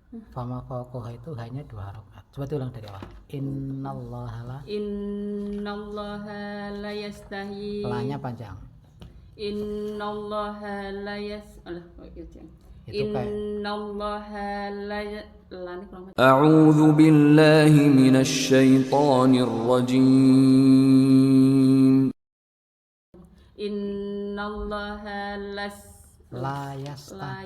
Fama fawqaha itu hanya 2 harokat. Coba diulang dari awal. Innallaha Innallaha la yastahi. la-nya panjang. Innallaha la Itu kayak Innallaha la أعوذ بالله من الشيطان الرجيم. Innallaha la yasta.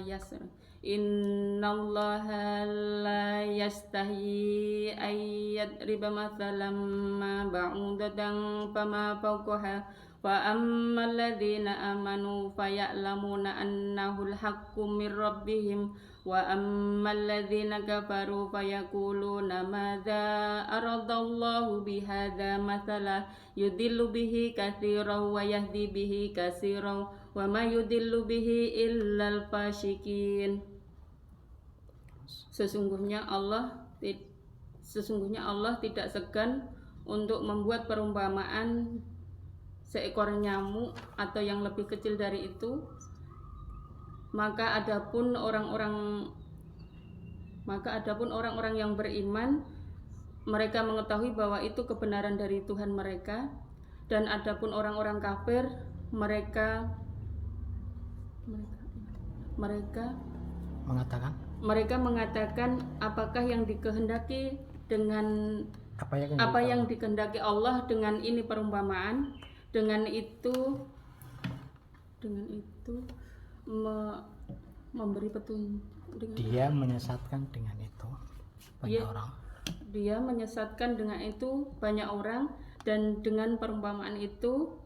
Innallaha la yastahi ayyadriba mathalan ma ba'udatan fama fawqaha wa ammal ladzina amanu faya'lamuna annahul haqqu mir rabbihim wa ammal ladzina kafaru fayaquluna madza aradallahu bihadza mathala yudillu bihi katsiran wa yahdi bihi katsiran wa ma yudillu bihi illal fasikin. Sesungguhnya Allah tidak segan untuk membuat perumpamaan seekor nyamuk atau yang lebih kecil dari itu. Maka adapun orang-orang yang beriman, mereka mengetahui bahwa itu kebenaran dari Tuhan mereka, dan adapun orang-orang kafir, mereka mengatakan apakah yang dikehendaki dengan apa yang dikehendaki Allah dengan ini perumpamaan, dengan itu memberi petunjuk. Dia menyesatkan dengan itu banyak orang. Dia menyesatkan dengan itu banyak orang, dan dengan perumpamaan itu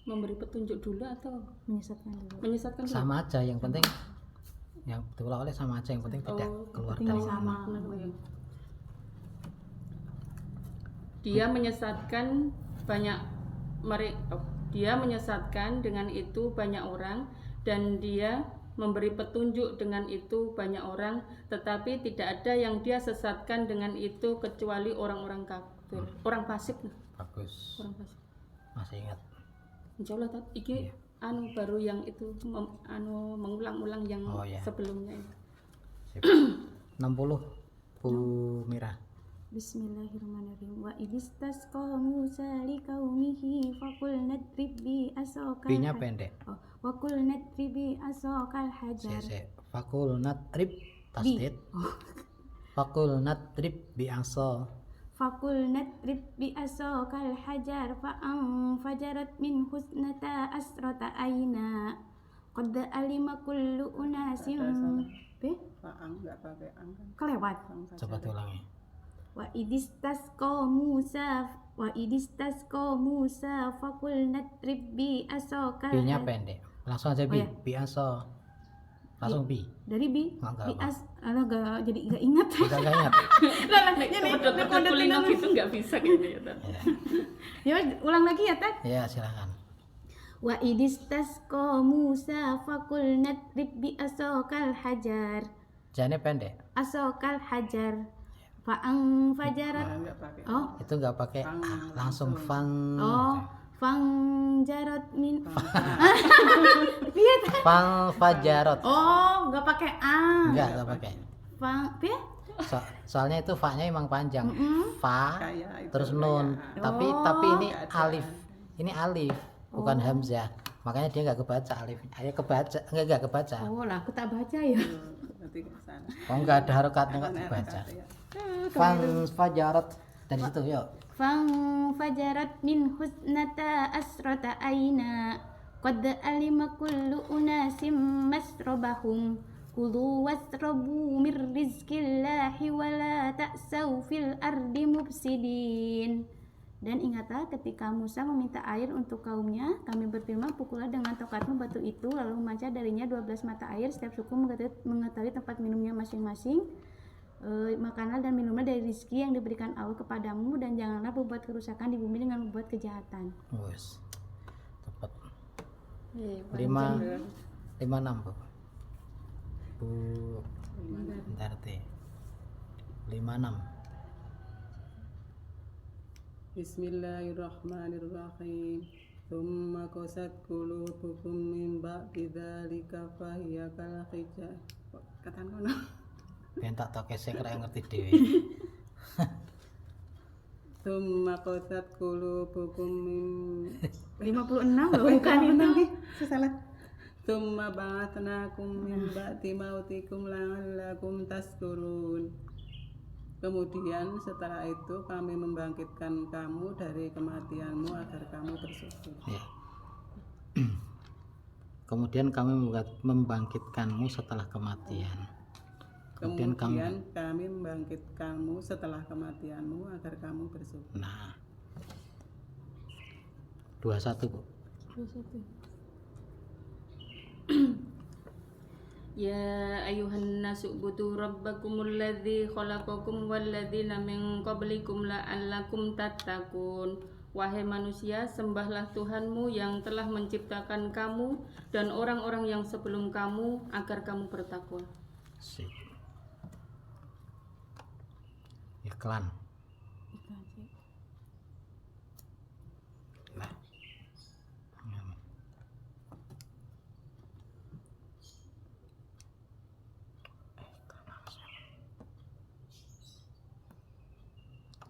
memberi petunjuk dulu atau menyesatkan dulu? Sama aja, yang penting yang betul sama aja, yang penting tidak keluar dari sama. Dia menyesatkan dengan itu banyak orang, dan dia memberi petunjuk dengan itu banyak orang, tetapi tidak ada yang dia sesatkan dengan itu kecuali orang-orang kafir, orang fasik. Bagus. Orang fasik. Masih ingat? Insyaallah iki baru yang itu mengulang-ulang yang sebelumnya itu. 60 Bu Mira. Bismillahirrahmanirrahim. Wa idistasqa Musa liqaumihi faqul nadrib bi asaqal. B-nya pendek. Wa qul nadrib bi asaqal hajar. Faqul nadrib tasdid. Faqul nadrib bi asa. Faqul nadrib bi asaqal hajar fa fajarat min husnata asrata aina. Qad alima kullu unasin. Faang enggak pakai ang kan? Kelewat. Coba diulangi. Wa idistasqa Musa faqul nadrib bi asaqal. B-nya pendek. Langsung aja B. Bi asa. Langsung B. Dari B. Enggak Jadi enggak ingat. Enggak ingat. Kode telinga gitu nggak bisa kayaknya ya. Ya ulang lagi ya, Tat. Ya, silakan. Wa idistasqa Musa faqul nadrib bi asaqal hajar. Jane pendek. Asaqal hajar. Fa'ang fajarat. Itu enggak pakai langsung fang. Fang jarat min. Fang fajarot. Enggak pakai a. Enggak pakai. Fang Soalnya itu fa-nya emang panjang. Fa terus nun. Tapi ini alif. Ini alif, bukan hamzah. Makanya dia enggak kebaca alif. Enggak kebaca. Lah aku tak baca ya. Enggak ada harokatnya, enggak dibaca. Fang fajarat dari situ yuk. Fang fajarat min husnata asrata aina. Qad alima kullu unasim masrabahum. Kulu wasrabu mir rizqillahi wa la ta'saw fil ardi mufsidin. Dan ingatlah ketika Musa meminta air untuk kaumnya, kami berfirman, pukullah dengan tongkatmu batu itu, lalu memancar darinya 12 mata air. Setiap suku mengetahui tempat minumnya masing-masing. Makanlah dan minumlah dari rezeki yang diberikan Allah kepadamu, dan janganlah berbuat kerusakan di bumi dengan membuat kejahatan. Wes. Tepat. 56 Bu. Bu Darti. 56. Bismillahirrahmanirrahim. Tsumma qasat qulubukum min ba'di dzalika fa hiya kal hijab. Katan kono. Ben tak tokese kira ngerti dhewe. Tsumma qasat qulubukum min 56 loh, bukan itu. salah. Tsumma ba'atsnakum min ba'di mautikum la'allakum tashkurun. Kemudian setelah itu kami membangkitkan kamu dari kematianmu agar kamu bersyukur. Ya. Kemudian kami membangkitkanmu setelah kematian. Kemudian kami membangkitkanmu setelah kematianmu agar kamu bersyukur. Nah. 21 Bu. 21. Ya ayuhan nasu budu rabbakumul ladzi khalaqakum walladzina min qablikum la'allakum tattaqun. Wahai manusia, sembahlah Tuhanmu yang telah menciptakan kamu dan orang-orang yang sebelum kamu agar kamu bertakwa. Sip. Iklan. Nah.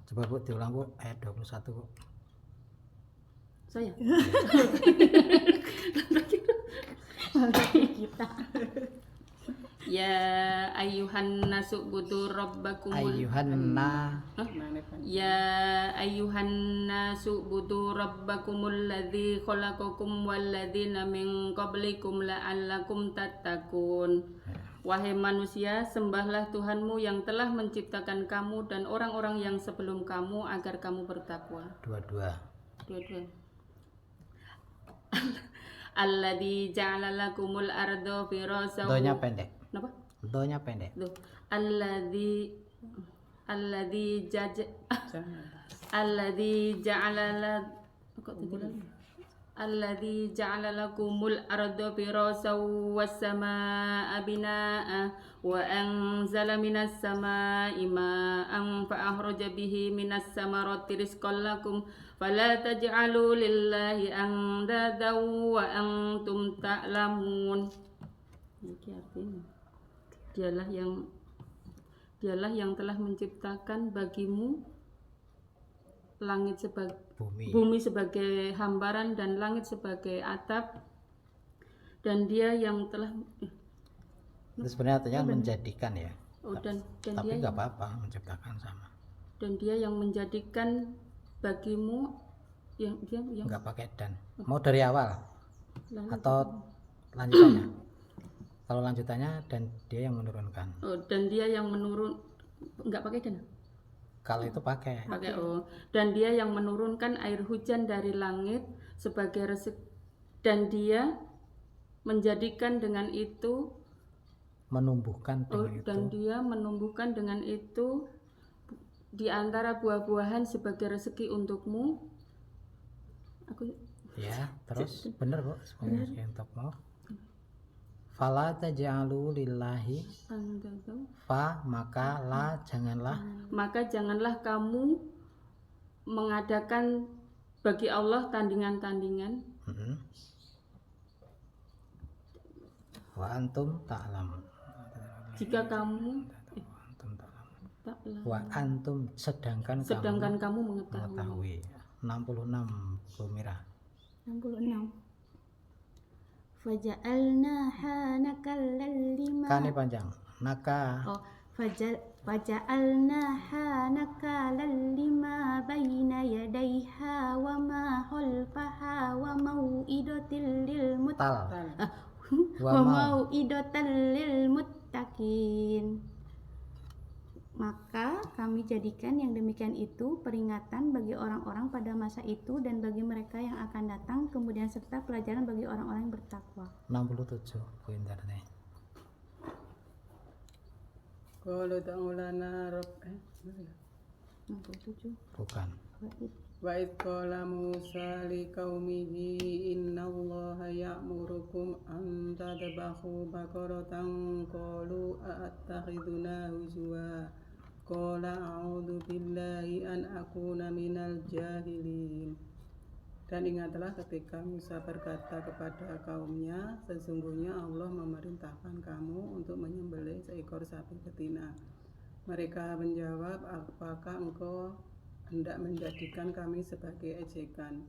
Coba Bu diulang Bu, ayat 21 Bu. Saya. Kita. Ya ayuhan nasu budu rabbakumul Ayyuhanna Ya ayuhan nasu budu rabbakumul ladzi khalaqakum walladzina min qablikum la'allakum tattaqun. Wahai manusia, sembahlah Tuhanmu yang telah menciptakan kamu dan orang-orang yang sebelum kamu agar kamu bertakwa. dua-dua. Alladzi ja'ala lakumul arda firasyan. Donya pendek. Kenapa? Donya pendek. Duh. Alladzi ja'ala la kok tadi lagi? Alladzi ja'ala lakumul arda firasyan was samaa'a binaa'a wa anzala minas samaa'i maa'an fa akhraja bihi minas samarati rizqan lakum fala taj'alu lillahi andadan wa antum ta'lamun. Ini artinya dialah yang telah menciptakan bagimu langit sebagai bumi sebagai hambaran dan langit sebagai atap, dan dia yang telah Itu sebenarnya artinya menjadikan ya. dan Tapi dia nggak apa-apa menciptakan sama. dan dia yang menjadikan bagimu yang Nggak pakai dan. Mau dari awal lalu- atau lanjutannya? Kalau lanjutannya dan dia yang menurunkan. dan dia yang menurun nggak pakai dan Kalau itu pakai. dan dia yang menurunkan air hujan dari langit sebagai rezeki, dan dia menjadikan dengan itu Menumbuhkan dengan itu. dan dia menumbuhkan dengan itu di antara buah-buahan sebagai rezeki untukmu. Ya, terus bener Bu, semuanya untukmu. Fala taj'alu lillahi maka janganlah kamu mengadakan bagi Allah tandingan-tandingan. Wa antum ta'lamun. Jika kamu Wa antum sedangkan kamu mengetahui. 66 Bu Mira. 66. Faja'alnaha nakallal lima. Kan ini panjang. Naka. Faja'alnaha nakallal lima baina yadayha wa ma khalfaha wa mau'idatil lil muttaqin. Maka kami jadikan yang demikian itu peringatan bagi orang-orang pada masa itu dan bagi mereka yang akan datang, kemudian serta pelajaran bagi orang-orang yang bertakwa. 67 poin tadi. Qalu ta'ulana rabb 67. Bukan. Wa id qala Musa liqaumihi innallaha ya'murukum an tadbahu baqaratan qalu a'takhiduna huzwa qala a'udzu billahi an akuna minal jahilin. Dan ingatlah ketika Musa berkata kepada kaumnya, sesungguhnya Allah memerintahkan kamu untuk menyembelih seekor ekor sapi betina. Mereka menjawab, apakah engkau hendak menjadikan kami sebagai ejekan?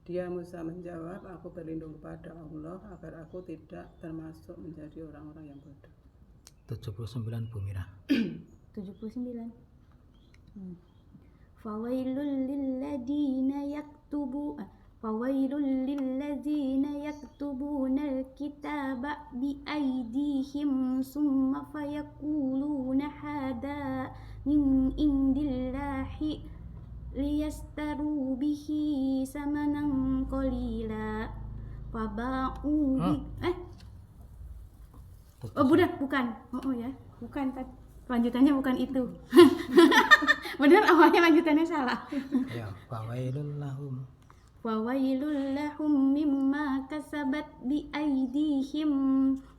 Dia Musa menjawab, aku berlindung kepada Allah agar aku tidak termasuk menjadi orang-orang yang bodoh. 79 Bu Mira. 79. Fawailul lilladzina yaktubunal kitaba biaydihim summa fayaquluna hada min indillahi liyastaru bihi samanan qalila faba'u bukan. Bukan. Lanjutannya bukan itu. Benar, awalnya lanjutannya salah. Ya, fawailul lahum. Wawailul lahum mimma kasabat biaydihim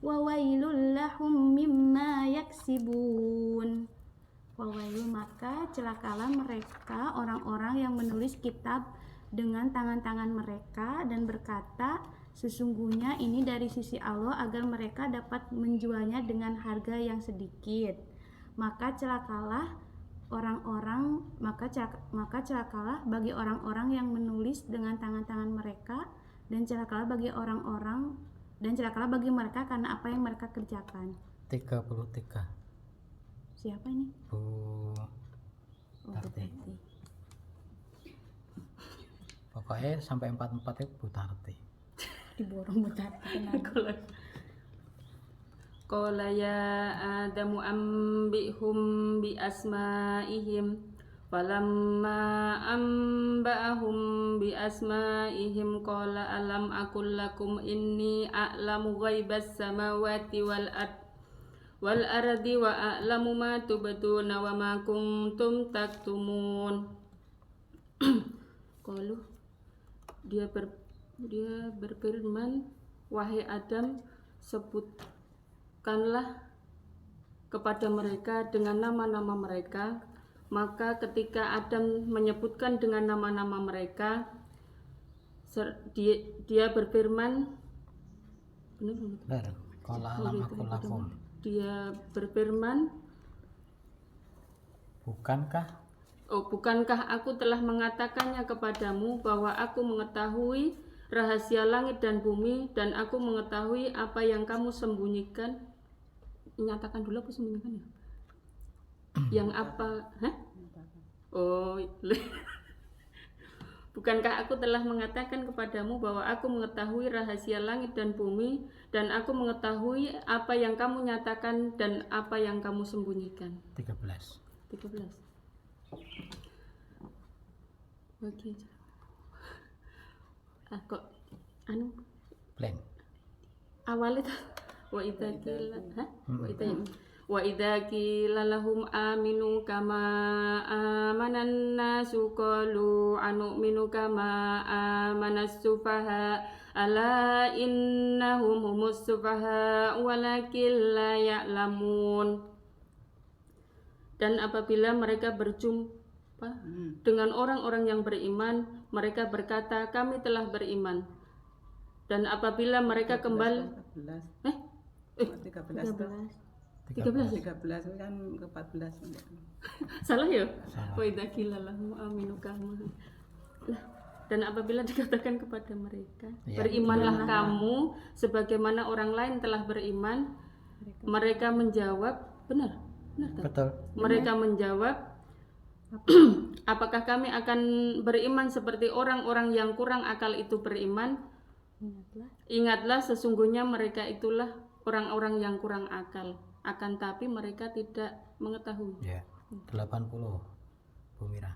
wawailul lahum mimma yaksibun. Wawailu, maka celakalah mereka orang-orang yang menulis kitab dengan tangan-tangan mereka dan berkata, sesungguhnya ini dari sisi Allah agar mereka dapat menjualnya dengan harga yang sedikit. Maka celakalah bagi orang-orang yang menulis dengan tangan-tangan mereka dan celakalah bagi mereka karena apa yang mereka kerjakan. 33. Siapa ini? Bu Tarti. Pokoknya sampai 44 itu Bu Tarti. Diborong Bu Tarti. Qala ya Adamu ambihum bi asma'ihim falamma amba'ahum bi asma'ihim qala alam aqul lakum inni a'lamu ghaibas samawati wal ardi wa a'lamu ma tubduna wa ma kuntum taktumun. Qalu, dia berfirman, wahai Adam, sebutkanlah kepada mereka dengan nama-nama mereka. Maka ketika Adam menyebutkan dengan nama-nama mereka, dia berfirman, benar, qala alam aqul lakum. Dia berfirman, bukankah aku telah mengatakannya kepadamu bahwa aku mengetahui rahasia langit dan bumi dan aku mengetahui apa yang kamu sembunyikan. Nyatakan dulu apa sembunyikan ya? Yang apa? Bukankah aku telah mengatakan kepadamu bahwa aku mengetahui rahasia langit dan bumi dan aku mengetahui apa yang kamu nyatakan dan apa yang kamu sembunyikan. 13. Oke. Kok blank. Awalnya wa idza qila lahum aminu kama amanan nasu qalu anu'minu kama amanas sufaha ala innahum humus sufaha walakin la ya'lamun. Dan apabila mereka berjumpa dengan orang-orang yang beriman, mereka berkata, kami telah beriman. Dan apabila mereka kembali 13 kan ke 14. Salah ya? Wa idza qila lahum aminu kama. Dan apabila dikatakan kepada mereka, berimanlah kamu sebagaimana orang lain telah beriman, mereka menjawab, benar. Betul. Mereka menjawab, apakah kami akan beriman seperti orang-orang yang kurang akal itu beriman? Ingatlah sesungguhnya mereka itulah orang-orang yang kurang akal, akan tapi mereka tidak mengetahui. Ya, 80 Bu Mira.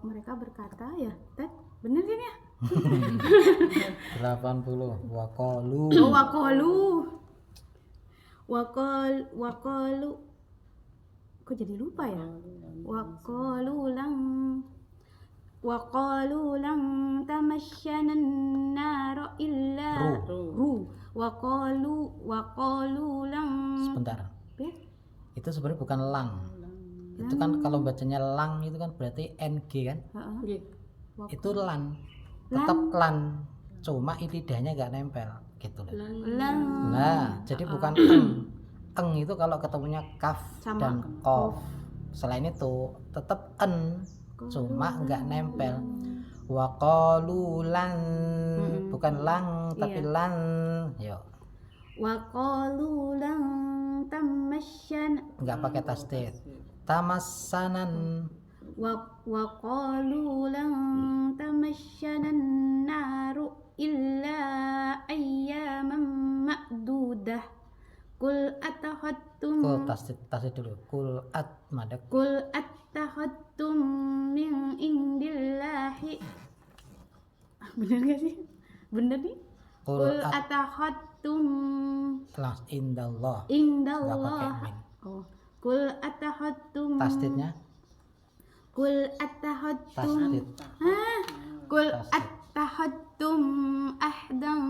Mereka berkata ya, Ted, bener kan ya? 80 waqalu. Waqalu. Kok jadi lupa ya? Waqalu lang tamasyanan nar illa waqalu lang. Sebentar. Itu sebenarnya bukan lang. Itu kan kalau bacanya lang itu kan berarti ng kan? Itu lan. tetap lan, cuma lidahnya nggak nempel gitu loh. Lang. Nah, jadi bukan eng itu kalau ketemunya kaf Sama dan kof. Selain itu tetap en, cuma nggak nempel. Wa qalu lan, bukan lang tapi lan. Yuk, Wa qalu lan tamasyan. nggak pakai tasdid. Tamassanan, Wa qalu lan tamasyanan naru illa ayyaman ma'dudah. Kul kul tasdid dulu. Kul at madek. Kul attakhadtum min indillahi. Bener gak sih? Bener nih? Kul attakhadtum Langsung indallah. Nggak pakai indallah. min. Oh. Kul attakhadtum Tasdidnya Kul attakhadtum tasdid. Kul Tasdid. attakhadtum ahdan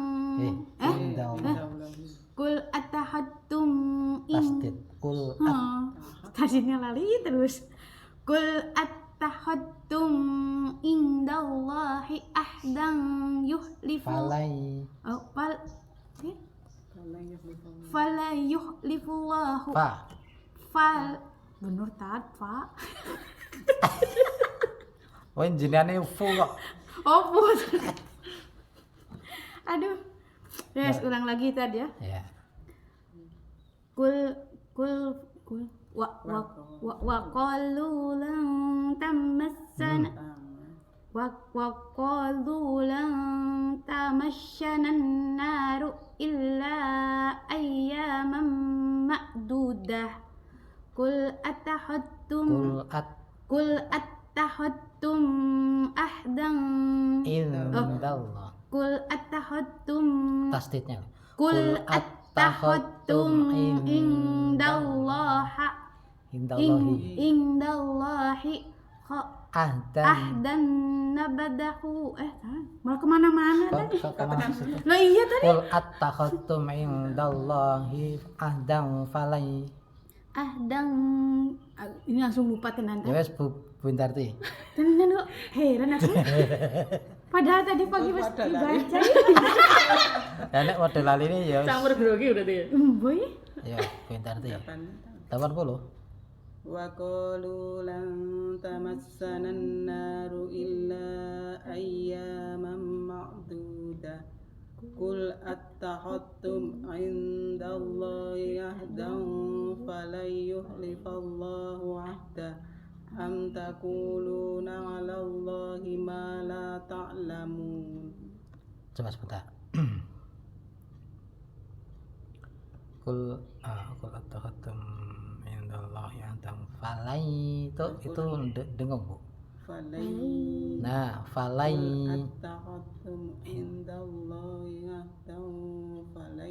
Indallah. Kul attakhadtum Tasdid. Kul at Tadinya lali terus. Kul attakhadtum indallahi ahdan yuhlifu. falai. Oh, fala yuhlifullahu. Fa. Bener tat, fa. Oh, jenenge fu kok. Oh, put. Aduh. Yes, ulang lagi tadi ya. Ya. Kul wa qalu lan tamassana wa qalu lan tamassana naru illa ayyaman ma'dudah. Kul attakhadtum ahdan Indallah. Kul attakhadtum Tasdidnya. Kul attakhadtum indallahi Ahdan. ahdan nabadahu. Malah kemana-mana tadi. Kemana situ? Lah iya tadi. Qul attakhadtum indallahi ahdan falai. Ahdan. Ini langsung lupa tenan. Ya wes Bu Indarti. Tenan kok heran aku. Padahal tadi pagi pas dibaca. Ya nek model lali ini ya wes. Campur grogi udah dia. Boy. Ya Bu Indarti. 80. Wa qalu lan tamassana an-naru illa ayyaman ma'dudah. Qul attakhadtum 'indallahi ahdan falan yuhlifallahu 'ahdah. Am taquluna 'alallahi ma la ta'lamun. Coba sebentar. Kul attakhadtum indallahi ahdan falai itu dengung Bu. Nah, falai Attakhadtum indallahi ahdan falan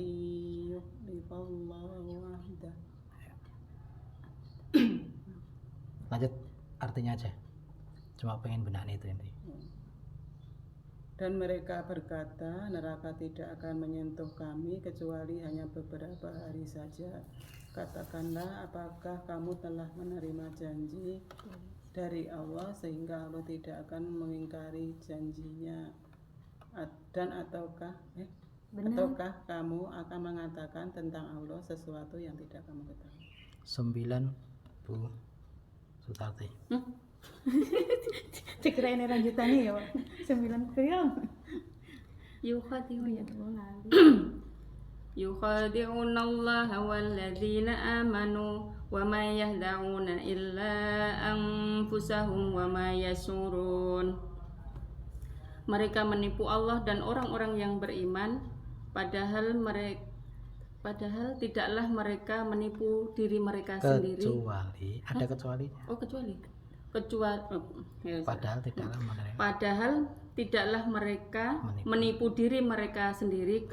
yuhlifallahu 'ahdah. lanjut artinya aja. Cuma pengen benahin itu inti. Dan mereka berkata, neraka tidak akan menyentuh kami kecuali hanya beberapa hari saja. Katakanlah, apakah kamu telah menerima janji dari Allah sehingga Allah tidak akan mengingkari janjinya? Dan ataukah kamu akan mengatakan tentang Allah sesuatu yang tidak kamu ketahui? 9 Bu Sutarti. Cek ini lanjutannya ya, Pak. 9 film. Yukhadi'una Allah walladzina amanu wa ma yahda'una illa anfusahum wa ma yasurun. Mereka menipu Allah dan orang-orang yang beriman, padahal tidaklah mereka menipu diri mereka sendiri. Kecuali ada kecualinya. Oh, kecuali padahal tidaklah mereka menipu diri mereka sendiri.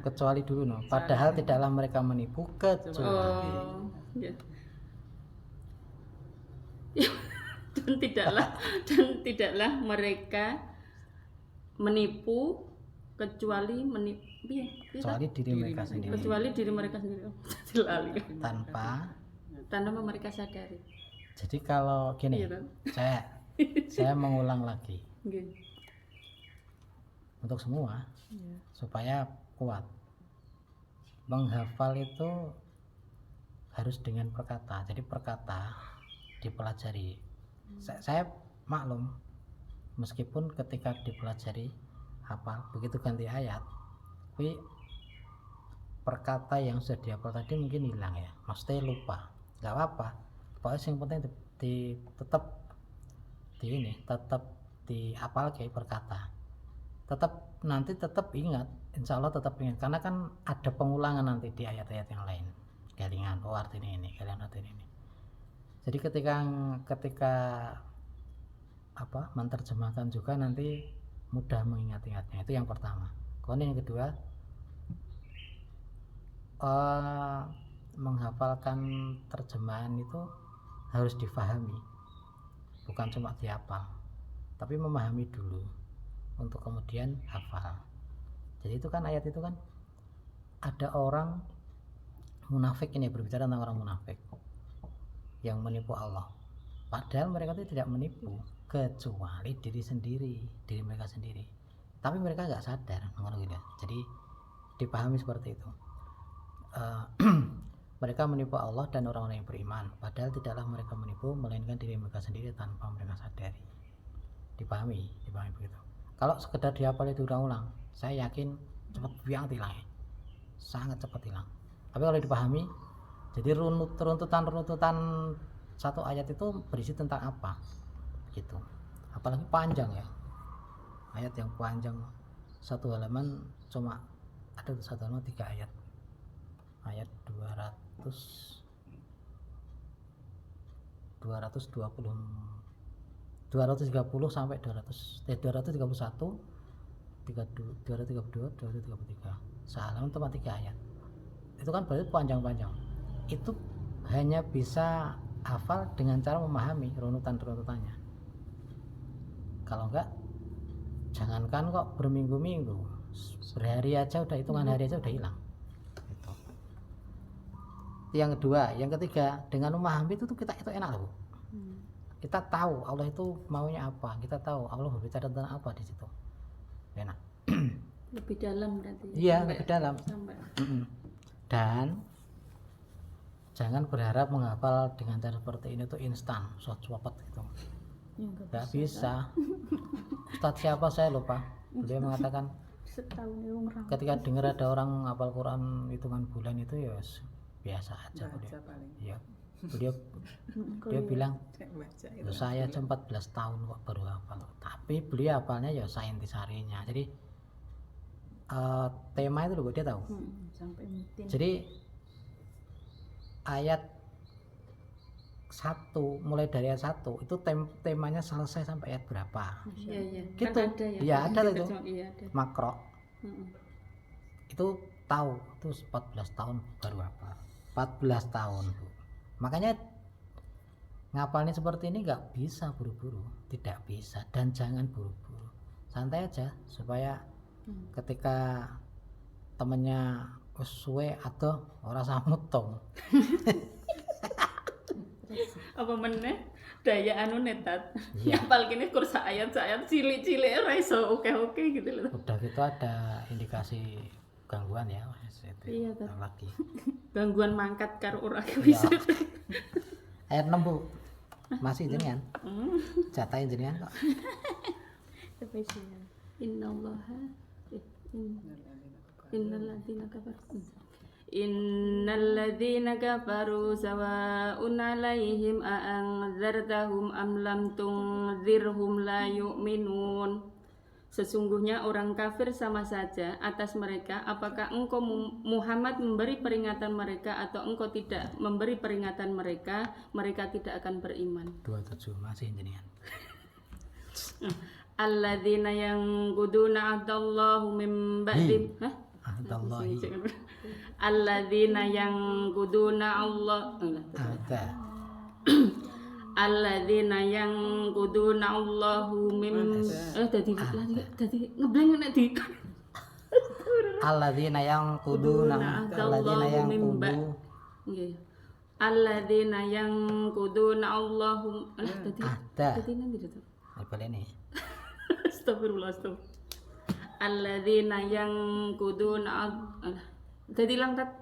Kecuali dulu no. Padahal tidaklah mereka menipu kecuali. Dan tidaklah mereka menipu kecuali diri mereka sendiri. Kecuali diri mereka sendiri. Tanpa mereka sadari. Jadi kalau gini, saya mengulang lagi. Nggih. Untuk semua Iya. supaya kuat. Menghafal itu harus dengan perkata. Jadi perkata dipelajari. Saya maklum meskipun ketika dipelajari hafal begitu ganti ayat, tapi perkata yang sudah dihafal tadi mungkin hilang ya, maksudnya lupa. Nggak apa-apa. Pokoknya yang penting tetap dihafal kayak perkata. Tetap ingat, insya Allah tetap ingat, karena kan ada pengulangan nanti di ayat-ayat yang lain. Kelingan, oh artinya ini, kalian artinya ini. Jadi ketika menerjemahkan juga nanti mudah mengingat-ingatnya. Itu yang pertama. Kemudian yang kedua, menghafalkan terjemahan itu harus difahami, bukan cuma dihafal, tapi memahami dulu untuk kemudian hafal. Jadi itu kan ayat itu kan ada orang munafik, ini berbicara tentang orang munafik yang menipu Allah, padahal mereka itu tidak menipu kecuali diri mereka sendiri, tapi mereka nggak sadar. Jadi dipahami seperti itu. Mereka menipu Allah dan orang-orang yang beriman, padahal tidaklah mereka menipu melainkan diri mereka sendiri tanpa mereka sadari. Dipahami begitu. Kalau sekedar dihafal itu ulang-ulang, saya yakin cepat hilang, sangat cepat hilang. Tapi kalau dipahami, jadi runtutan satu ayat itu berisi tentang apa gitu. Apalagi panjang ya, ayat yang panjang, satu halaman cuma ada satu halaman 3 ayat. Ayat 230 sampai 231, 232, 233. Sehalaman cuma 3 ayat. Itu kan berarti panjang-panjang. Itu hanya bisa hafal dengan cara memahami runutan-runutannya. Kalau enggak, jangankan kok berminggu-minggu, berhari aja udah, hitungan hari aja udah hilang. Gitu. Yang kedua, yang ketiga, dengan memahami itu kita itu enak loh. Kita tahu Allah itu maunya apa, kita tahu Allah berbicara tentang apa di situ. Enak. Lebih dalam berarti. Iya, lebih dalam. Sampai. Dan jangan berharap menghafal dengan cara seperti ini tuh instan, suapet gitu. Nggak bisa. Ustadz siapa saya lupa. Beliau mengatakan Setahun ketika dengar ada orang hafal Quran hitungan bulan itu ya biasa aja. Iya. Dia bilang saya 14 tahun kok baru hafal, tapi beliau hafalnya ya saintisarinya. Jadi tema itu loh dia tahu. Sampai mungkin. Jadi ayat 1, mulai dari ayat 1 itu temanya selesai sampai ayat berapa. Iya. Gitu. Kan ada ya. Iya, ada itu. Iya, ada. Makro. Itu tahu, itu 14 tahun baru hafal. 14 tahun, Bu. Makanya ngapalnya seperti ini nggak bisa buru-buru, tidak bisa, dan jangan buru-buru, santai aja supaya ketika temennya suwe atau orang samutong Apa meneh daya anu netat. Iya. Nyapal kini kursa ayat-ayat cilik-cilik ora iso oke-oke gitu loh. udah gitu ada indikasi gangguan ya. Iya, lagi gangguan mangkat karo ora Iya. bisa. Ayat 6 Bu, masih jenengan jatahin jenengan kok. Spesial. Innallaha innalladzina kafaru innalladzina kafaru sawa'un 'alaihim a'anzartahum am lam tunzirhum la yu'minun. Sesungguhnya orang kafir sama saja atas mereka, apakah engkau Muhammad memberi peringatan mereka atau engkau tidak memberi peringatan mereka, mereka tidak akan beriman. 27 masih jenengan. Alladzina yanquduna 'ahdallahi min ba'di Ahdallahi. Alladzina yanquduna Allah Ada. Alladzina yanquduna Allahu min tadi ngeblank nek di Alladzina yang kudu alladzina yang kudu nggih. Alladzina yanquduna Allahu tadi ada. tadi nanti itu. Apa ini? Astagfirullah. Alladzina yang kuduna jadi langkat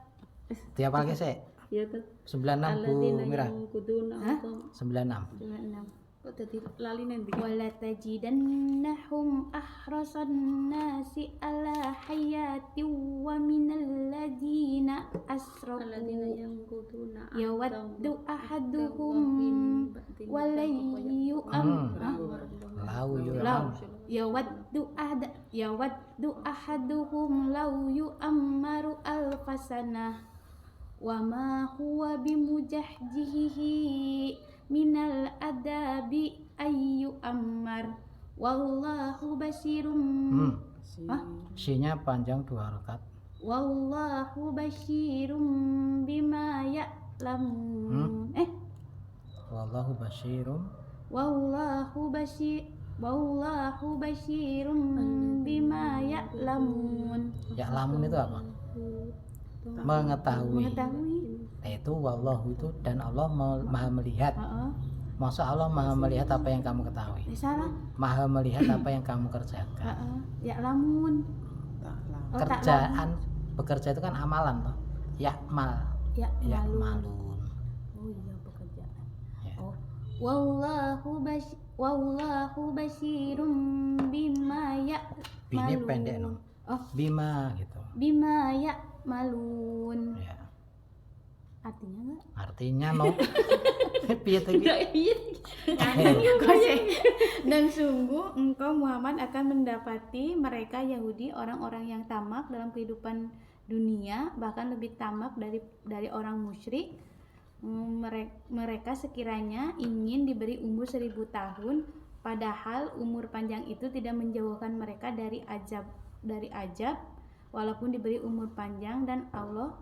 Tiap lagi sih. ya tuh 96 Bu alladzina Mira. yang kuduna 96. 26. kok tadi lali nanti Walatajidannahum ahrasan nasi ala hayati wa minal ladina asrafu alladzina yang kuduna yawaddu ahaduhum walayyu Lau law yu'am. yawaddu ahaduhum law yu'ammaru alfasanah wa ma huwa bimujahjihi minal adabi ayyu ammar wallahu basirum Sinya panjang 2 rakaat. wallahu basirum bima ya'lamun Wallahu basyirum. wallahu basirum bima ya'lamun Ya'lamun itu apa? Mengetahui. Itu wallahu itu dan Allah maha melihat. Masa Allah maha melihat apa yang kamu ketahui. salah Maha melihat apa yang kamu kerjakan. ya'lamun Kerjaan bekerja itu kan amalan toh. Ya'mal. ya'malun Ya'malun. oh iya pekerjaan Ya. oh wallahu basirum bima Bini ya'malun pendek no. oh Bima gitu. bima ya'malun Ya. artinya enggak Artinya no. Piye tadi? dan sungguh engkau Muhammad akan mendapati mereka Yahudi orang-orang yang tamak dalam kehidupan dunia, bahkan lebih tamak dari orang musyrik. Mereka sekiranya ingin diberi umur 1000 tahun, padahal umur panjang itu tidak menjauhkan mereka dari azab walaupun diberi umur panjang, dan Allah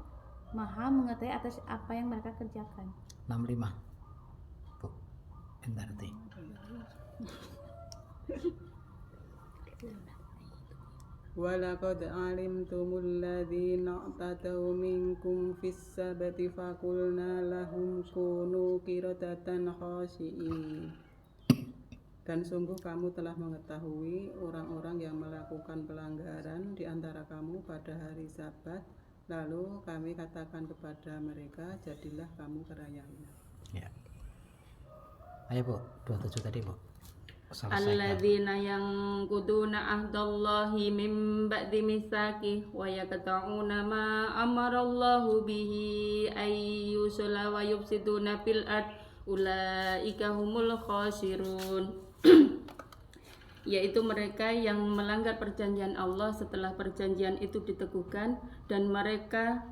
Maha mengetahui atas apa yang mereka kerjakan. 65. Bu. Bentar deh. Walaqad alimtumul ladzina i'tadaw minkum fis sabati faqulna lahum kunu qiradatan khashi'in. Dan sungguh kamu telah mengetahui orang-orang yang melakukan pelanggaran di antara kamu pada hari Sabat, lalu kami katakan kepada mereka, jadilah kamu kerayanya. Ya. Ayo Bu, 27 tadi Bu. Selesaikan. alladzina yang kuduna ahdallahi min ba'di mitsaqih wa yaqta'una ma amarallahu bihi ayyusala wa yufsiduna fil ard ulaika humul khasirun. Yaitu mereka yang melanggar perjanjian Allah setelah perjanjian itu diteguhkan, dan mereka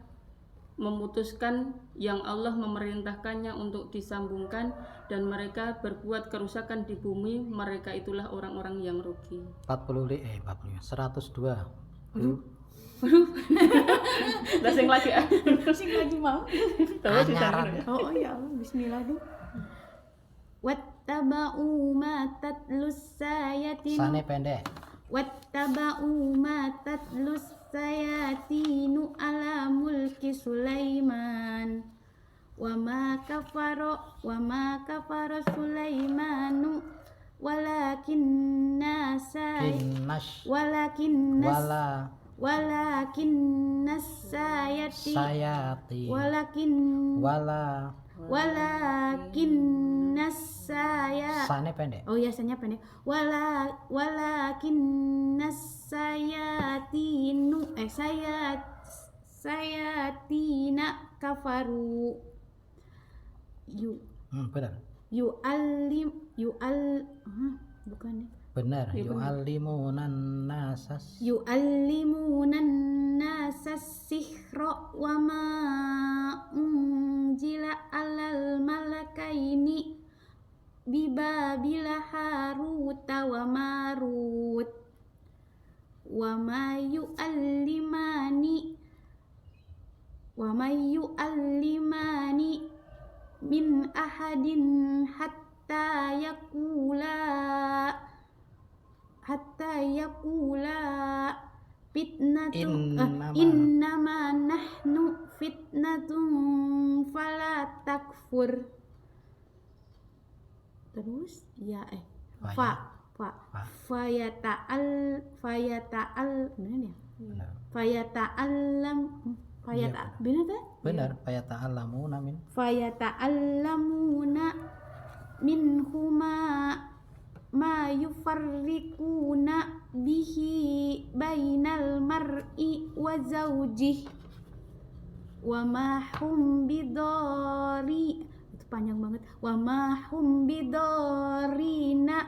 memutuskan yang Allah memerintahkannya untuk disambungkan, dan mereka berbuat kerusakan di bumi, mereka itulah orang-orang yang rugi. 102. Lah sing lagi Sing lagi mau. Anyaran. Oh ya Allah, bismillah dulu. Wattaba'u ma tatlus sayatin Sane pendek. Wattaba'u ma tatlus sayatinu ala mulki Sulaiman wa ma kafara Sulaimanu walakinna Kinnash. sayati Sayati. Sane pendek. Oh ya, sanya pendek. Sayatina kafaru. Benar. Bukan ya. Benar. Yu'allimunan nasas. Yu'allimunan nasas sihra wa ma unzila alal malakaini bibabila haruta wa marut wa ma yu'allimani min ahadin hatta yakula innama nahnu fitnatun fala takfur. Terus ya benar ya? Benar. Benar kan? Benar, fayata'allamuna min. Fayata'allamuna minhuma ma yufarriquna bihi bainal mar'i wa zawjih wa ma hum bidari, itu panjang banget, wa ma hum bidarina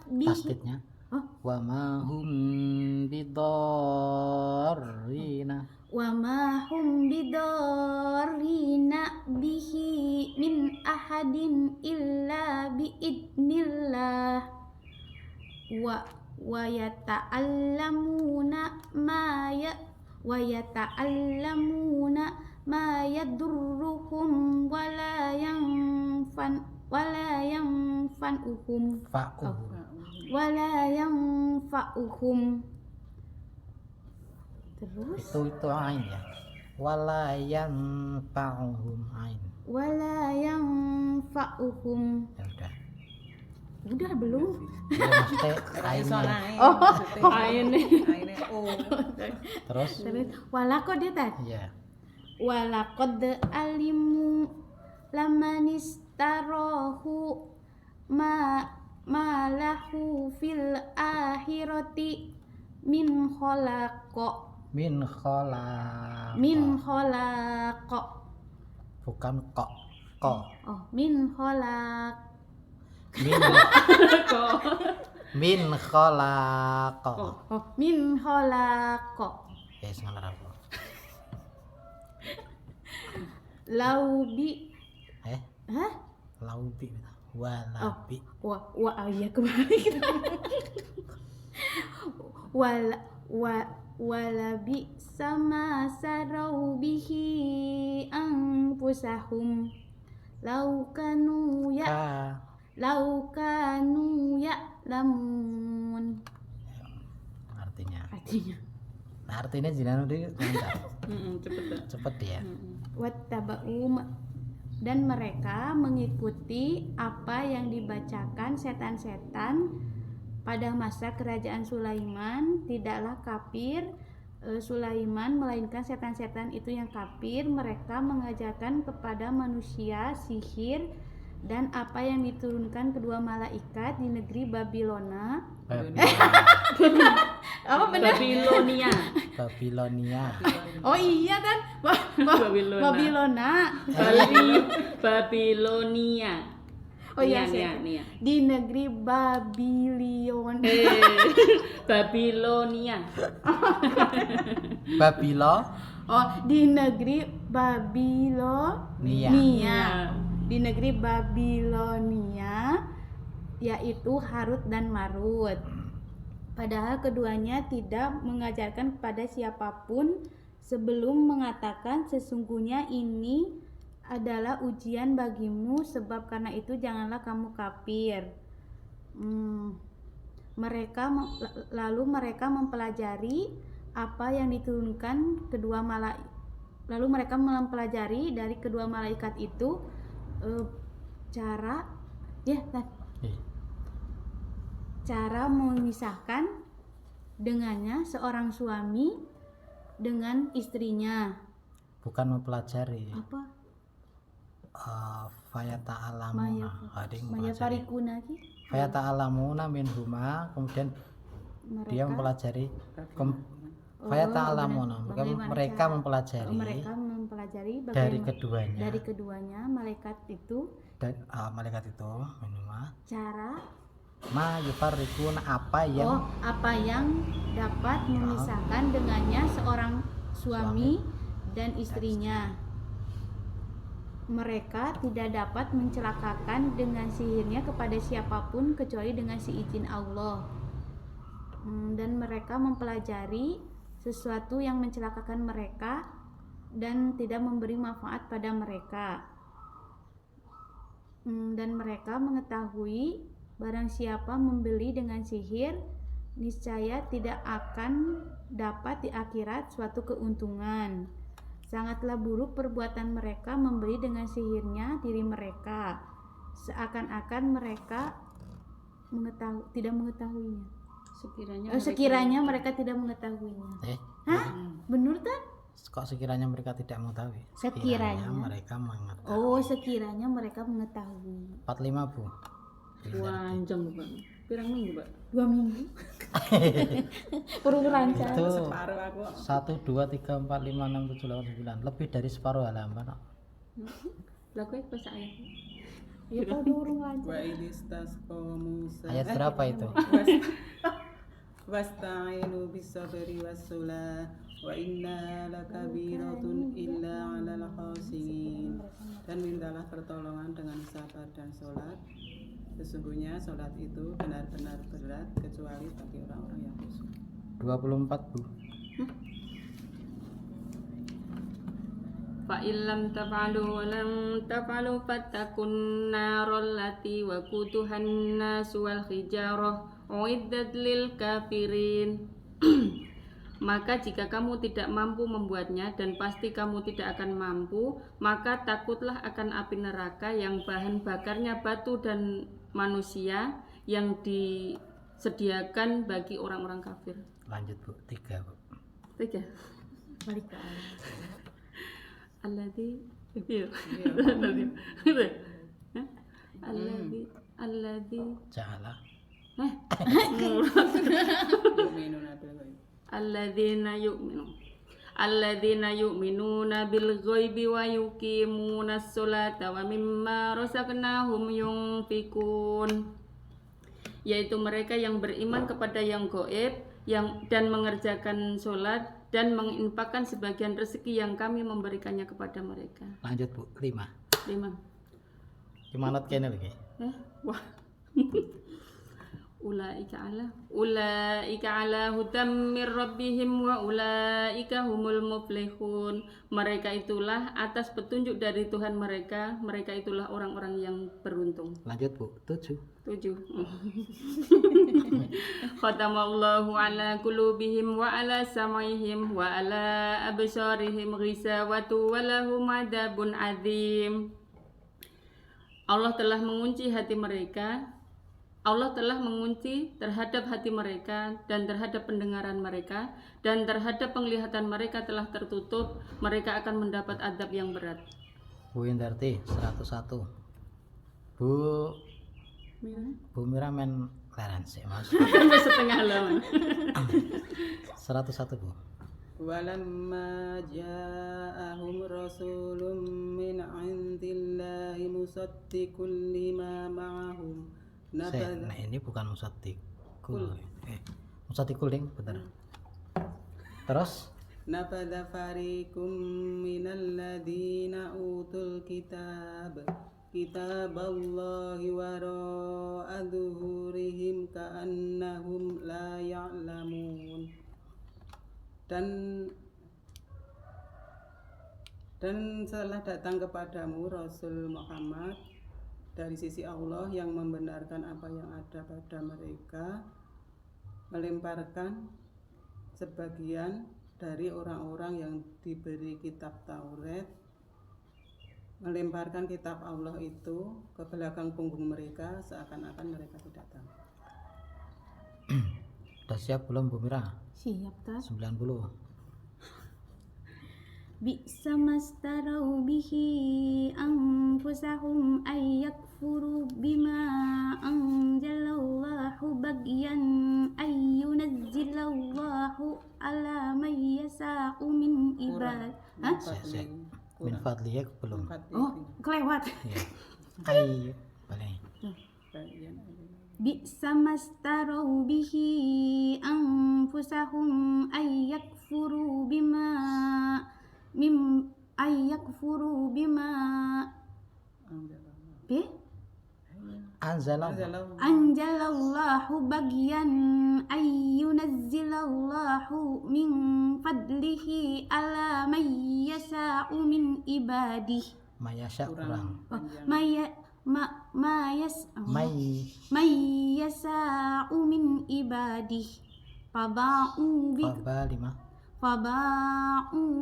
bihi. Tasdidnya wa ma hum bidarrina bihi min ahadin illa biidnillah wa yata'allamuna ma yadurruhum wa la yanfa'uhum. Terus itu ain ya, wala yanfa'uhum ain. Ya Udah belum? ya maksudnya ainnya. Aine. Terus Walakod dia tadi. ya Walakod alimu lamanistarrohu ma lahu fil akhirati min kholaqo bukan kok min kholaq min kholaqo min kholaqo ya ngono apa laubi laubi walabi iya kebalik. Walabi sama sarau bihi anfusahum laukanu ya'lamun. artinya Artinya artinya jinan udah cepet ya. wattaba'u, dan mereka mengikuti apa yang dibacakan setan-setan pada masa kerajaan Sulaiman. Tidaklah kafir Sulaiman, melainkan setan-setan itu yang kafir. Mereka mengajarkan kepada manusia sihir dan apa yang diturunkan kedua malaikat di negeri Babilonia. Apa benar? Babilonia. Oh iya kan? Babilonia. Babilonia. Oh iya, Nia. di negeri Babilonia. Babilonia. Oh, di negeri Babilonia. Di negeri Babilonia, yaitu Harut dan Marut. Padahal keduanya tidak mengajarkan kepada siapapun sebelum mengatakan sesungguhnya ini adalah ujian bagimu, sebab karena itu janganlah kamu kafir. Lalu mereka mempelajari apa yang diturunkan kedua malaikat. Lalu mereka mempelajari dari kedua malaikat itu cara memisahkan dengannya seorang suami dengan istrinya. Bukan mempelajari. Apa? Fayata'alamuna. Maya parikuna ki. Fayata'alamuna minhuma, kemudian dia mempelajari fayata'alamuna. Mereka mempelajari dari keduanya malaikat itu minhuma cara ma yufarriquna apa yang dapat memisahkan dengannya seorang suami dan istrinya. Mereka tidak dapat mencelakakan dengan sihirnya kepada siapapun kecuali dengan seizin Allah. Dan mereka mempelajari sesuatu yang mencelakakan mereka dan tidak memberi manfaat pada mereka. Dan mereka mengetahui barang siapa membeli dengan sihir, niscaya tidak akan dapat di akhirat suatu keuntungan. Sangatlah buruk perbuatan mereka membeli dengan sihirnya diri mereka. seakan-akan mereka tidak mengetahuinya. Sekiranya mereka tidak mengetahuinya. Hah? Bener kan? Kok sekiranya mereka tidak mengetahui? Sekiranya mereka mengetahui. Oh, sekiranya mereka mengetahui. 45 Bu. Panjang Pak. Pirang minggu Pak? 2 minggu. Perlu lancar. Itu Separuh aku. 1 2 3 4 5 6 7 8 9 lebih dari separuh halaman. Lah kowe pas ayat. Ya kalau durung lancar. Wa idistasqa Musa. Ayat berapa itu? Wasta'inu bis-sabri was-salah wa inna lakabiratun illa 'alal khashiyin. Dan mintalah pertolongan dengan sabar dan sholat. Sesungguhnya sholat itu benar-benar berat kecuali bagi orang-orang yang khusyuk. 24 Bu. Fa illam taf'alu wa lam taf'alu fattakun narol lati wa quduhan nasu wal hijarah uiddat lil kafirin. Maka jika kamu tidak mampu membuatnya dan pasti kamu tidak akan mampu, maka takutlah akan api neraka yang bahan bakarnya batu dan manusia yang disediakan bagi orang-orang kafir. Lanjut Bu, 3 Bu. 3. Balik ke Allah. Alladzi alladzi Ja'ala. Yu'minuna bil ghaib. alladzina yu'minuna bil ghaibi wa yuqimunas sholata wa mimma razaqnahum yunfikun, yaitu mereka yang beriman kepada yang gaib dan mengerjakan sholat dan menginfakkan sebagian rezeki yang kami memberikannya kepada mereka. Lanjut Bu, 5. 5. Gimana kene lagi? Wah. Ulaika ala hudam mir rabbihim wa ulaika humul muflihun. Mereka itulah atas petunjuk dari Tuhan mereka, mereka itulah orang-orang yang beruntung. Lanjut Bu, 7. 7. Khatamallahu ala qulubihim wa ala sam'ihim wa ala absarihim ghisawatu wa lahum adzabun adzim. Allah telah mengunci hati mereka. Allah telah mengunci terhadap hati mereka dan terhadap pendengaran mereka dan terhadap penglihatan mereka telah tertutup. Mereka akan mendapat azab yang berat. Bu Indarti 101. Bu Mira men leren sih Mas. Sampai setengah halaman. 101 Bu. Walamma ja'ahum rasulun min 'indillahi musaddiqun lima ma'ahum. Nah ini bukan musaddiqul. Musaddiqul ding, bener. Terus Nabadha fariqum minal ladina utul kitaballahi wara'a dhuhurihim ka'annahum la ya'lamun. Dan setelah datang kepadamu Rasul Muhammad dari sisi Allah yang membenarkan apa yang ada pada mereka, melemparkan sebagian dari orang-orang yang diberi kitab Taurat, melemparkan kitab Allah itu ke belakang punggung mereka seakan-akan mereka tidak tahu. udah siap belum Bu Mira? Siap tak? 90. Bi'sa mastarau bihi anfusahum ayyakfuru bima anjalallahu bagyan ayyunazzilallahu ala man yasa'u min ibad. Min fadliyah belum. Oh, kelewat. Iya. Ayo, boleh. Bi'sa mastarau bihi anfusahum ayyakfuru bima anjalallahu bagyan ayyunazzilallahu min fadlihi ala man yasa'u min ibadih. Mayasya kurang. Mayyasa'u min ibadih faba'u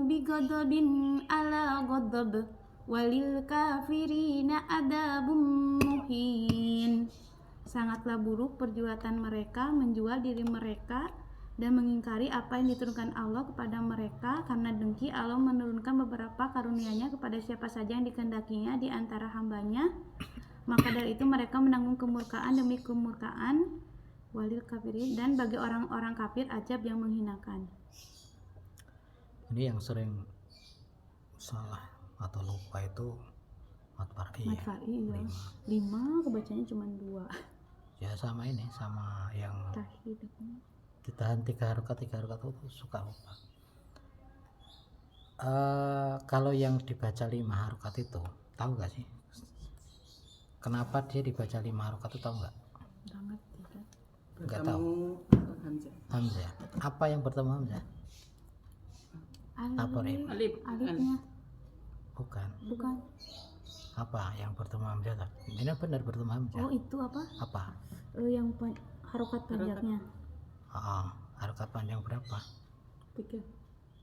bi ghadabin ala ghadab walil kafirina adabun muhin. Sangatlah buruk perbuatan mereka menjual diri mereka dan mengingkari apa yang diturunkan Allah kepada mereka. Karena dengki, Allah menurunkan beberapa karunia-Nya kepada siapa saja yang dikehendakinya di antara hambanya. Maka dari itu mereka menanggung kemurkaan demi kemurkaan. Walil kafirin, dan bagi orang-orang kafir ajab yang menghinakan. Ini yang sering salah atau lupa itu mat far'i ya. Iya. 5 kebacanya cuma 2. Ya sama ini, sama yang Tahid. ditahan 3 harokat itu suka lupa. Kalau yang dibaca 5 harokat itu tahu gak sih kenapa dia dibaca 5 harokat itu, tahu nggak? Nggak tahu. Hamzah. Apa yang bertemu Hamzah? Apa Rim? Alifnya. Bukan. Apa yang bertemu Hamzah? Ini benar bertemu Hamzah. Oh, itu apa? Apa? Yang harokat panjangnya. Harokat panjang berapa? 3.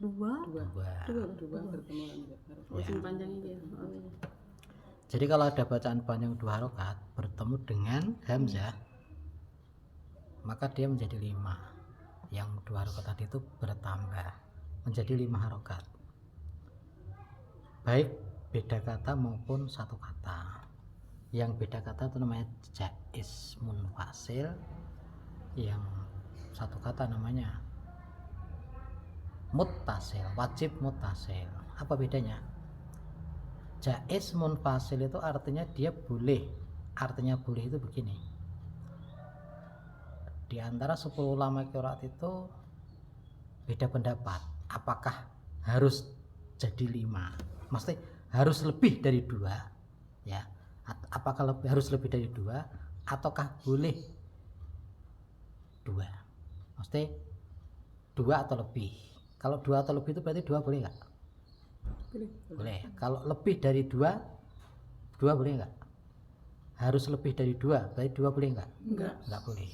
2. Dua bertemu hamzah. Yang panjang ini ya. Oh, iya. Jadi kalau ada bacaan panjang 2 harokat bertemu dengan Hamzah, maka dia menjadi 5. Yang 2 harokat tadi itu bertambah menjadi 5 harokat, baik beda kata maupun satu kata. Yang beda kata itu namanya jaiz munfasil, yang satu kata namanya muttasil, wajib muttasil. Apa bedanya? Jaiz munfasil itu artinya dia boleh. Artinya boleh itu begini, di antara 10 ulama qiraat itu beda pendapat apakah harus jadi 5, maksudnya harus lebih dari 2 ya, apakah harus lebih dari 2 ataukah boleh 2, maksudnya 2 atau lebih. Kalau 2 atau lebih itu berarti 2 boleh nggak? Boleh. Kalau lebih dari 2 boleh nggak? Harus lebih dari 2 berarti 2 boleh nggak? Nggak boleh.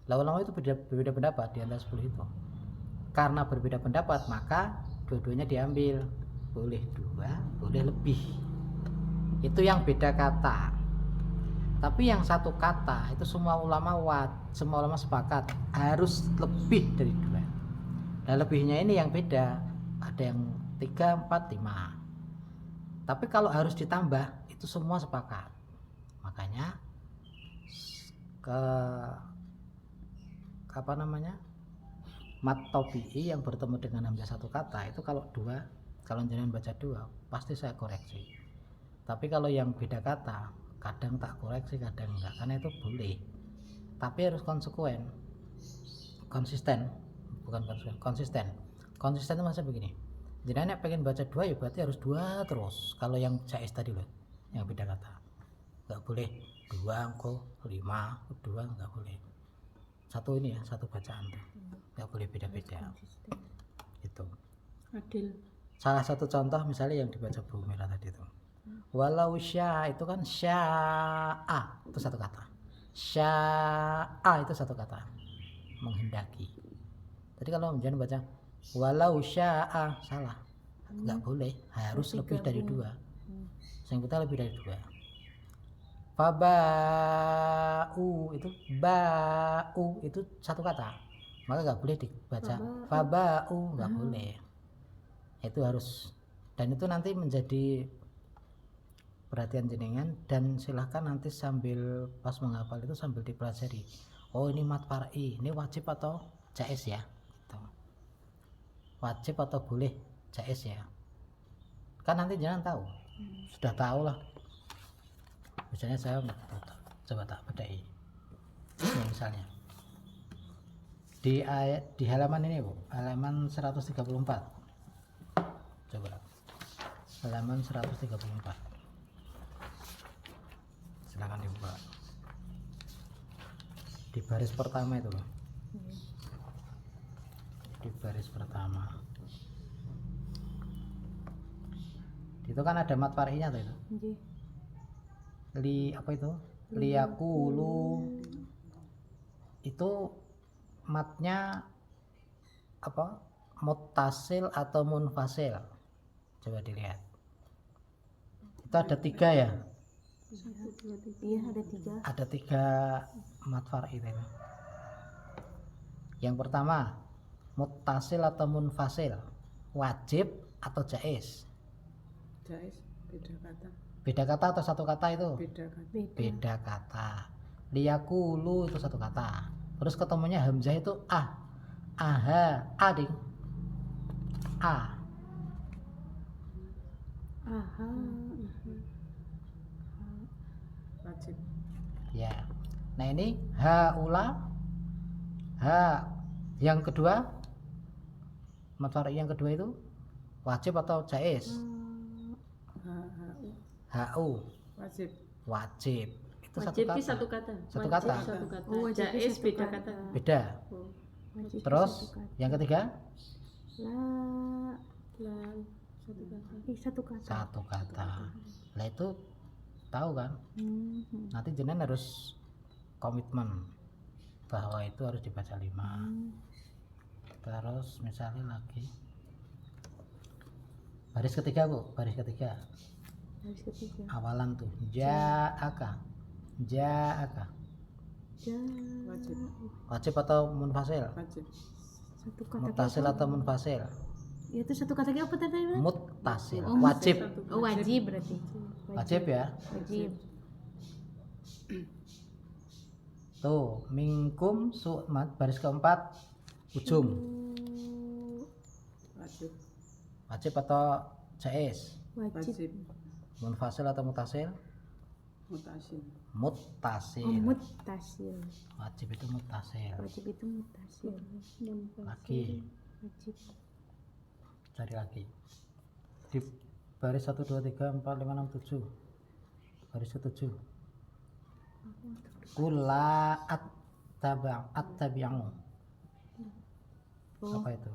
Lah ulama itu berbeda pendapat di antara 10 itu. Karena berbeda pendapat maka dua-duanya diambil, boleh 2 boleh lebih. Itu yang beda kata. Tapi yang satu kata itu semua ulama sepakat harus lebih dari 2. Nah lebihnya ini yang beda, ada yang 3, 4, 5. Tapi kalau harus ditambah itu semua sepakat. Makanya mat tobi'i yang bertemu dengan hamzah satu kata itu kalau jenengan baca 2 pasti saya koreksi. Tapi kalau yang beda kata kadang tak koreksi kadang enggak, karena itu boleh tapi harus konsisten itu maksudnya begini, jenengan pengen baca 2 ya berarti harus 2 terus. Kalau yang jaiz tadi loh, yang beda kata enggak boleh 2 engko 5 2 enggak boleh. Satu ini ya, satu bacaan tuh nggak boleh beda-beda. Itu Adil. salah satu contoh misalnya yang dibaca Bu Mira tadi itu, walau sya itu kan sya'a itu satu kata, sya'a itu satu kata, menghendaki. Tadi kalau menjadi baca walau sya'a salah, nggak boleh, harus lebih dari 2. Yang kita lebih dari 2. Faba'u itu ba'u itu satu kata, maka nggak boleh dibaca faba'u, nggak boleh. Itu harus, dan itu nanti menjadi perhatian jenengan, dan silahkan nanti sambil pas menghafal itu sambil dipelajari. Oh ini mat far'i, ini wajib atau jaiz ya, gitu. Wajib atau boleh jaiz ya, kan nanti jangan tahu, sudah tahu lah. Misalnya saya coba tak bedai ya, misalnya di halaman ini Bu, halaman 134, coba halaman 134, silakan dibuka di baris pertama itu loh, di baris pertama itu kan ada mat far'inya tuh itu. Apa itu? Liyaqulu itu matnya apa? Muttasil atau munfasil? Coba dilihat. Itu ada 3 ya. Iya, ada 3. Ada 3 mad far'i itu. Yang pertama, muttasil atau munfasil, wajib atau jaiz. Jais, beda kata. Beda kata atau satu kata itu? Beda kata. Beda kata. Liyakulu itu satu kata. Terus ketemunya hamzah itu a. Aha, a ding. A. Aha. Wajib. Ya. Nah ini haula. Ha. Yang kedua, mad far'i yang kedua itu wajib atau jaiz? Hu. Wajib. Wajib. Itu Wajib satu itu kata. satu kata. Satu Wajib kata. satu kata. Oh, wajib itu Jaiz satu beda kata. kata. Beda. Oh. Wajib Terus satu kata. yang ketiga La. Lah, satu kata. Satu kata. satu kata. Lah itu tahu kan? Nanti jenengan harus komitmen bahwa itu harus dibaca 5. Terus misalnya lagi baris ketiga Bu, baris ketiga. Baris ketiga. Awalan tuh ja'aka. Ja'aka. Wajib. Wajib atau munfasil? Wajib. Satu kata. Muttasil atau munfasil? Ya, itu satu kata apa tadi? Muttasil. Oh, Wajib. Oh, wajib berarti. Wajib ya. Wajib. Tuh, minkum baris keempat ujung. Wajib. Wajib atau jaiz? Wajib. Wajib. Munfasil atau muttasil? Mutasin. Muttasil. Oh, muttasil. Wajib itu muttasil. Wajib itu muttasil. Lagi, Wajib. cari lagi. Di baris 1 2 3 4 5 6 7. Baris 7. Kula at-tabi'u. Oh, Apa itu?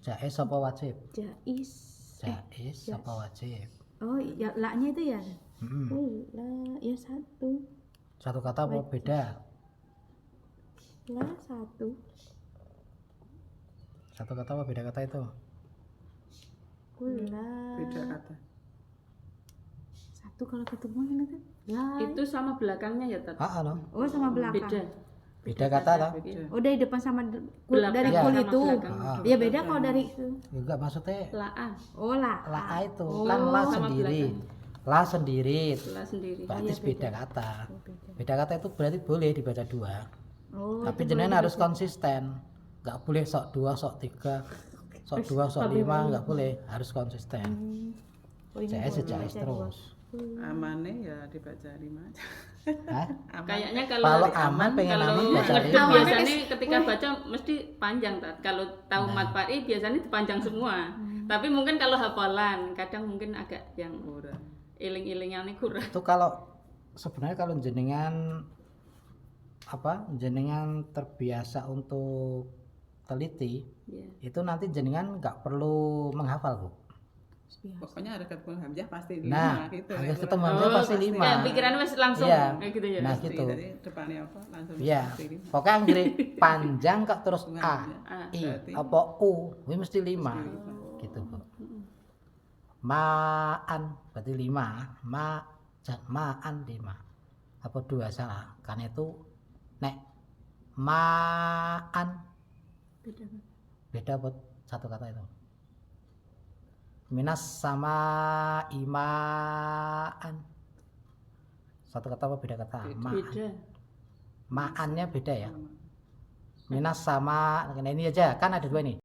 Jaiz apa wajib? jaiz. Jaiz apa wajib? Oh, ya la-nya itu ya. Mm-mm. Oh, la ya satu. Satu kata apa beda? La satu. Satu kata apa beda kata itu? Kula. Beda kata. Satu kalau ketemu ini kan. La. Itu sama belakangnya ya, Tat? No. Oh, sama belakang. Beda. Beda kata lah. Beda. Oh, dari depan sama Belakang dari Iya. kul sama itu. belakang. Ya beda kalau dari itu. Juga maksudnya La'an. Oh, la. la itu Oh, kan la sama sendiri. La sendiri. Lah sendiri. Berarti beda kata. Beda kata itu berarti boleh dibaca 2. Oh, Tapi jenengan harus konsisten. Enggak boleh sok 2, sok 3, sok 2, sok 5, enggak boleh. Harus konsisten. oh, ini Jaiz boleh jaiz baca terus. Amane ya dibaca 5 aja. Hah? Kayaknya kalau Kalau aman pengen kalau aman baca ngedep 5. biasanya ketika baca mesti panjang, Tat. Kalau tahu mad far'i biasanya panjang semua. Tapi mungkin kalau hafalan kadang mungkin agak yang Kurang. iling-ilingannya kurang. Itu kalau sebenarnya kalau jenengan jenengan terbiasa untuk teliti, Ya. itu nanti jenengan nggak perlu menghafal Bu. Pokoknya ada ketemu hamzah pasti 5 Nah, gitu. harus ya. ketemu Oh, hamzah pasti 5. Kayak pikiran wes langsung Iya. kayak gitu ya. Nah, Pasti, gitu. Jadi depannya apa langsung Iya. pasti 5. Pokoknya anggere panjang kok terus A, A. I, Berarti- apa U, ini mesti 5. Gitu Bu. Ma'an berarti 5, ma'an 5. Apa 2 salah? Karena itu nek ma'an Beda. beda buat satu kata itu. Minas sama imaan. Satu kata apa beda kata? Ma'an. Beda. Ma'annya beda ya. Minas sama, nah ini aja kan ada 2 nih.